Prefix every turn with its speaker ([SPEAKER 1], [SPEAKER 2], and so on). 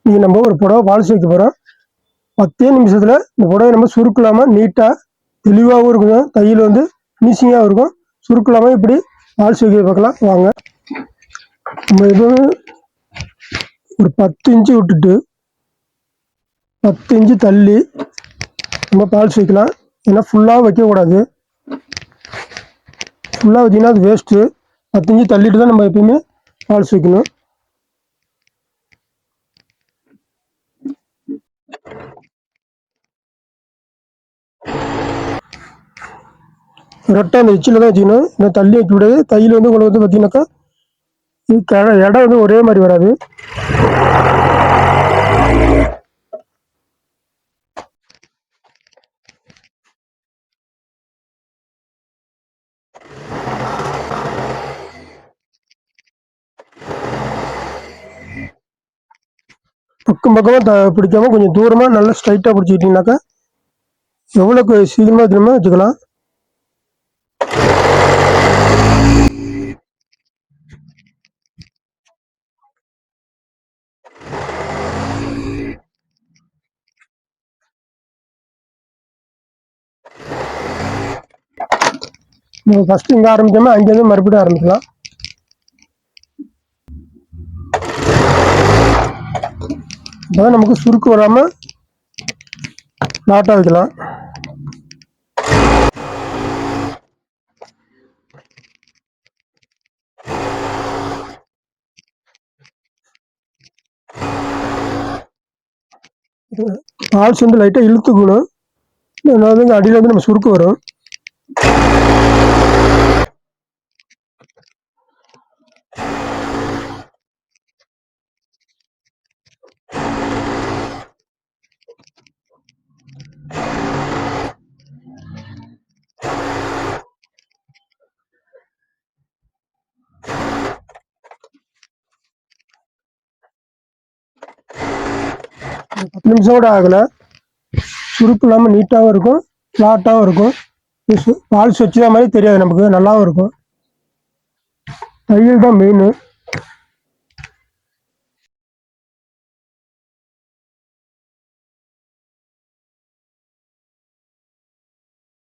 [SPEAKER 1] இன்றைக்கி நம்ம ஒரு புடவை பாலிஷ் வைக்க போகிறோம். 10 நிமிஷத்தில் இந்த புடவை நம்ம சுருக்கலாமல் நீட்டாக தெளிவாகவும் இருக்கும், தையல் வந்து ஃபினிஷிங்காகவும் இருக்கும். சுருக்கலாமல் இப்படி பாலிஷ் வைக்க பார்க்கலாம் வாங்க. நம்ம இது ஒரு 10 இன்ச்சு விட்டுட்டு 10 இன்ச்சு தள்ளி நம்ம பாலிஷ் வைக்கலாம். ஏன்னா ஃபுல்லாக வைக்கக்கூடாது, ஃபுல்லாக வச்சிங்கன்னா அது வேஸ்ட்டு. 10 இன்ச்சு தள்ளிட்டு தான் நம்ம எப்பயுமே பாலிஷ் வைக்கணும். கரெக்டாக அந்த எச்சில் தான் வச்சுக்கணும், ஏன்னா தள்ளி வைக்க கூடாது. தையல் வந்து உங்களுக்கு வந்து பார்த்தீங்கன்னாக்கா இது இடம் வந்து ஒரே மாதிரி வராது. பக்கம் பக்கமாக பிடிக்காம கொஞ்சம் தூரமாக நல்லா ஸ்ட்ரைட்டாக பிடிச்சிக்கிட்டிங்கனாக்கா எவ்வளோக்கு சீக்கிரமாக திரும்ப வச்சுக்கலாம். நம்ம ஃபஸ்ட்டு இங்கே ஆரம்பிக்காமல் அங்கேருந்து மறுபடியும் ஆரம்பிக்கலாம். அப்போதான் நமக்கு சுருக்கு வராமல் நாட்டாக வைக்கலாம். பால்ஸ் வந்து லைட்டாக இழுத்துக்கணும், அதாவது அடியில் வந்து நம்ம சுருக்கு வரும். பத்து நிமிஷம் கூட ஆகலை, சுருக்கு இல்லாமல் நீட்டாகவும் இருக்கும், ஃப்ளாட்டாகவும் இருக்கும். பால்ஸ் வச்சுதான் மாதிரி தெரியாது, நமக்கு நல்லாவும் இருக்கும். தையல் தான் மெயின்.